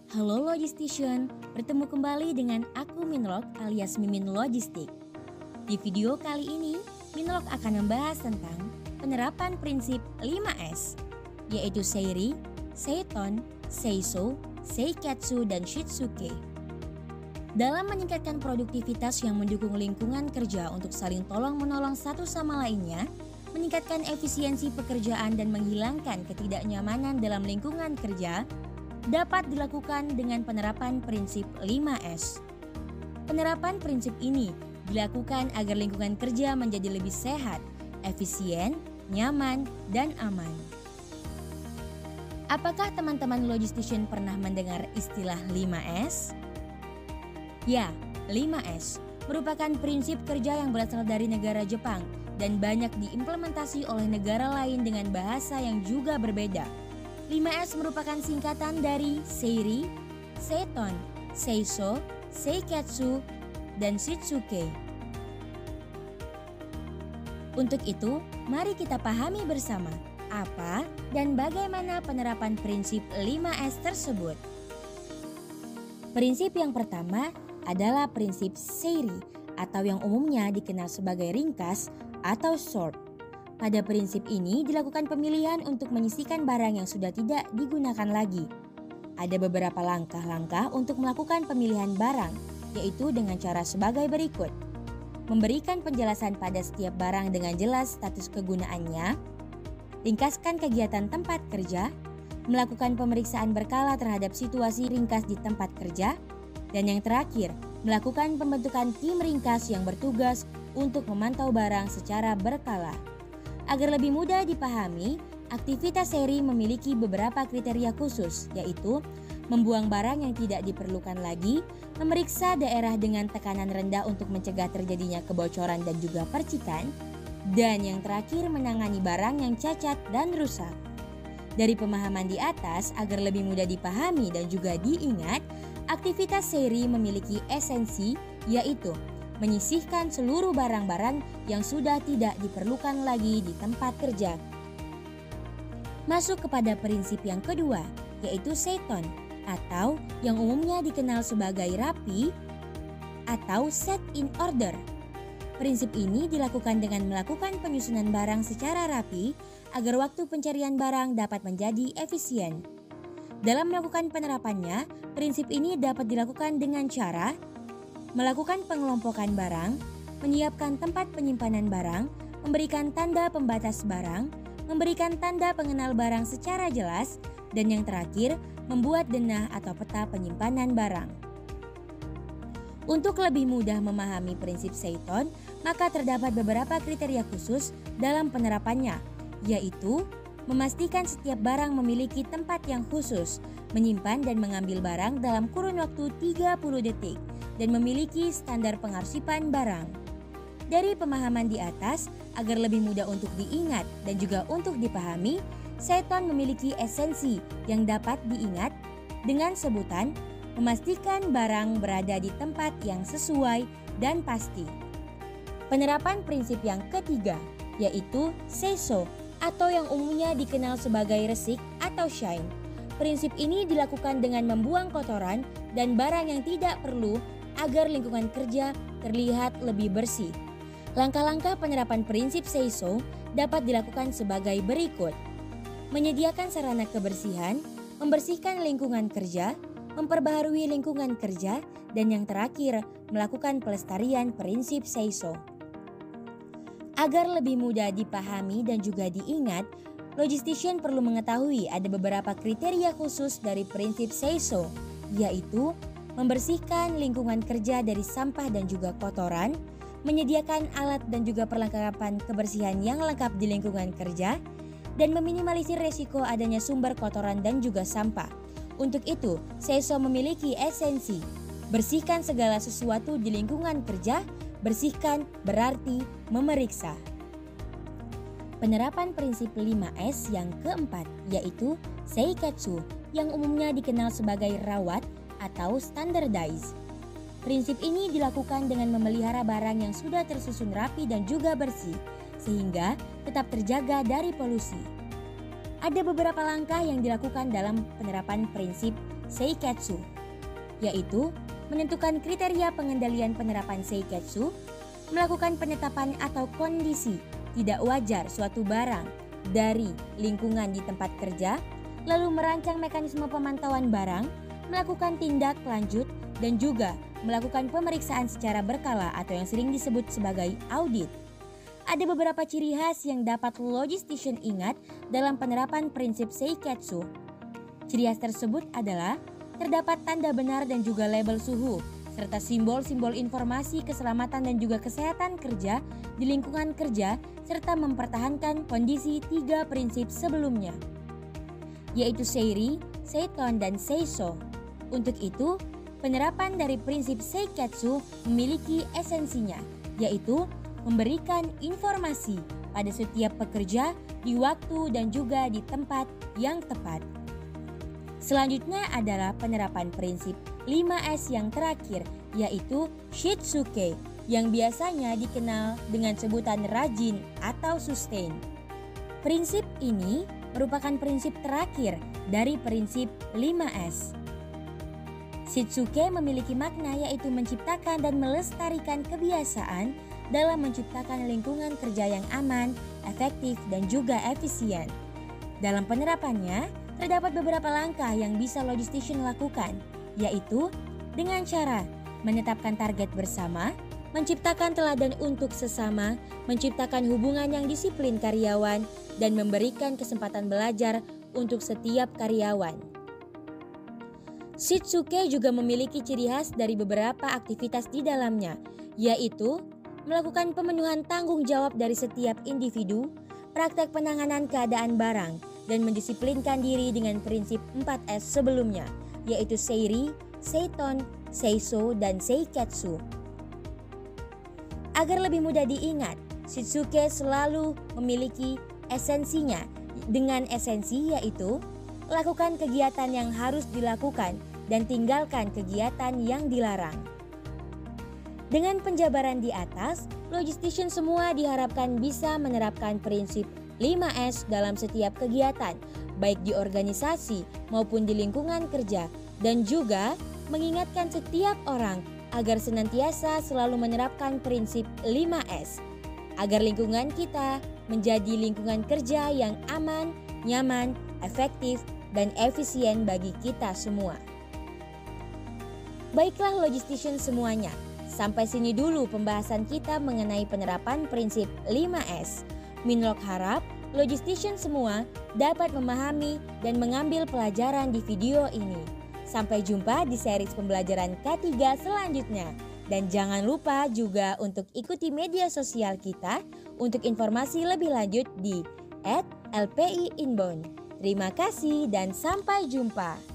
Halo Logistician, bertemu kembali dengan aku Minlog alias Mimin Logistik. Di video kali ini, Minlog akan membahas tentang penerapan prinsip 5S, yaitu Seiri, Seiton, Seiso, Seiketsu, dan Shitsuke. Dalam meningkatkan produktivitas yang mendukung lingkungan kerja untuk saling tolong-menolong satu sama lainnya, meningkatkan efisiensi pekerjaan dan menghilangkan ketidaknyamanan dalam lingkungan kerja, dapat dilakukan dengan penerapan prinsip 5S. Penerapan prinsip ini dilakukan agar lingkungan kerja menjadi lebih sehat, efisien, nyaman, dan aman. Apakah teman-teman Logistician pernah mendengar istilah 5S? Ya, 5S merupakan prinsip kerja yang berasal dari negara Jepang dan banyak diimplementasi oleh negara lain dengan bahasa yang juga berbeda. 5S merupakan singkatan dari Seiri, Seiton, Seiso, Seiketsu, dan Shitsuke. Untuk itu, mari kita pahami bersama apa dan bagaimana penerapan prinsip 5S tersebut. Prinsip yang pertama adalah prinsip Seiri atau yang umumnya dikenal sebagai ringkas atau short. Pada prinsip ini dilakukan pemilihan untuk menyisihkan barang yang sudah tidak digunakan lagi. Ada beberapa langkah-langkah untuk melakukan pemilihan barang, yaitu dengan cara sebagai berikut. Memberikan penjelasan pada setiap barang dengan jelas status kegunaannya, ringkaskan kegiatan tempat kerja, melakukan pemeriksaan berkala terhadap situasi ringkas di tempat kerja, dan yang terakhir, melakukan pembentukan tim ringkas yang bertugas untuk memantau barang secara berkala. Agar lebih mudah dipahami, aktivitas Seiri memiliki beberapa kriteria khusus, yaitu membuang barang yang tidak diperlukan lagi, memeriksa daerah dengan tekanan rendah untuk mencegah terjadinya kebocoran dan juga percikan, dan yang terakhir menangani barang yang cacat dan rusak. Dari pemahaman di atas, agar lebih mudah dipahami dan juga diingat, aktivitas Seiri memiliki esensi, yaitu menyisihkan seluruh barang-barang yang sudah tidak diperlukan lagi di tempat kerja. Masuk kepada prinsip yang kedua, yaitu Seiton atau yang umumnya dikenal sebagai rapi atau set in order. Prinsip ini dilakukan dengan melakukan penyusunan barang secara rapi agar waktu pencarian barang dapat menjadi efisien. Dalam melakukan penerapannya, prinsip ini dapat dilakukan dengan cara melakukan pengelompokan barang, menyiapkan tempat penyimpanan barang, memberikan tanda pembatas barang, memberikan tanda pengenal barang secara jelas, dan yang terakhir, membuat denah atau peta penyimpanan barang. Untuk lebih mudah memahami prinsip Seiton, maka terdapat beberapa kriteria khusus dalam penerapannya, yaitu memastikan setiap barang memiliki tempat yang khusus, menyimpan dan mengambil barang dalam kurun waktu 30 detik, dan memiliki standar pengarsipan barang. Dari pemahaman di atas, agar lebih mudah untuk diingat dan juga untuk dipahami, Seiton memiliki esensi yang dapat diingat dengan sebutan memastikan barang berada di tempat yang sesuai dan pasti. Penerapan prinsip yang ketiga, yaitu Seiso atau yang umumnya dikenal sebagai resik atau shine. Prinsip ini dilakukan dengan membuang kotoran dan barang yang tidak perlu agar lingkungan kerja terlihat lebih bersih. Langkah-langkah penerapan prinsip Seiso dapat dilakukan sebagai berikut. Menyediakan sarana kebersihan, membersihkan lingkungan kerja, memperbaharui lingkungan kerja, dan yang terakhir, melakukan pelestarian prinsip Seiso. Agar lebih mudah dipahami dan juga diingat, Logistician perlu mengetahui ada beberapa kriteria khusus dari prinsip Seiso, yaitu membersihkan lingkungan kerja dari sampah dan juga kotoran, menyediakan alat dan juga perlengkapan kebersihan yang lengkap di lingkungan kerja, dan meminimalisir resiko adanya sumber kotoran dan juga sampah. Untuk itu, Seiso memiliki esensi, bersihkan segala sesuatu di lingkungan kerja, bersihkan berarti memeriksa. Penerapan prinsip 5S yang keempat, yaitu Seiketsu, yang umumnya dikenal sebagai rawat atau standardize. Prinsip ini dilakukan dengan memelihara barang yang sudah tersusun rapi dan juga bersih, sehingga tetap terjaga dari polusi. Ada beberapa langkah yang dilakukan dalam penerapan prinsip Seiketsu, yaitu menentukan kriteria pengendalian penerapan Seiketsu, melakukan penetapan atau kondisi tidak wajar suatu barang dari lingkungan di tempat kerja, lalu merancang mekanisme pemantauan barang, melakukan tindak lanjut, dan juga melakukan pemeriksaan secara berkala atau yang sering disebut sebagai audit. Ada beberapa ciri khas yang dapat logistician ingat dalam penerapan prinsip Seiketsu. Ciri khas tersebut adalah terdapat tanda benar dan juga label suhu, serta simbol-simbol informasi keselamatan dan juga kesehatan kerja di lingkungan kerja, serta mempertahankan kondisi 3 prinsip sebelumnya, yaitu Seiri, Seiton, dan Seiso. Untuk itu, penerapan dari prinsip Seiketsu memiliki esensinya, yaitu memberikan informasi pada setiap pekerja di waktu dan juga di tempat yang tepat. Selanjutnya adalah penerapan prinsip 5S yang terakhir, yaitu Shitsuke, yang biasanya dikenal dengan sebutan rajin atau sustain. Prinsip ini merupakan prinsip terakhir dari prinsip 5S. Shitsuke memiliki makna yaitu menciptakan dan melestarikan kebiasaan dalam menciptakan lingkungan kerja yang aman, efektif, dan juga efisien. Dalam penerapannya, terdapat beberapa langkah yang bisa logistician lakukan, yaitu dengan cara menetapkan target bersama, menciptakan teladan untuk sesama, menciptakan hubungan yang disiplin karyawan, dan memberikan kesempatan belajar untuk setiap karyawan. Shitsuke juga memiliki ciri khas dari beberapa aktivitas di dalamnya, yaitu melakukan pemenuhan tanggung jawab dari setiap individu, praktek penanganan keadaan barang, dan mendisiplinkan diri dengan prinsip 4S sebelumnya, yaitu Seiri, Seiton, Seiso, dan Seiketsu. Agar lebih mudah diingat, Shitsuke selalu memiliki esensinya, dengan esensi yaitu lakukan kegiatan yang harus dilakukan dan tinggalkan kegiatan yang dilarang. Dengan penjabaran di atas, logistician semua diharapkan bisa menerapkan prinsip 5S dalam setiap kegiatan, baik di organisasi maupun di lingkungan kerja, dan juga mengingatkan setiap orang agar senantiasa selalu menerapkan prinsip 5S, agar lingkungan kita menjadi lingkungan kerja yang aman, nyaman, efektif, dan efisien bagi kita semua. Baiklah logistician semuanya, sampai sini dulu pembahasan kita mengenai penerapan prinsip 5S. Minlock harap logistician semua dapat memahami dan mengambil pelajaran di video ini. Sampai jumpa di series pembelajaran K3 selanjutnya. Dan jangan lupa juga untuk ikuti media sosial kita untuk informasi lebih lanjut di @lpi_inbound. Terima kasih dan sampai jumpa.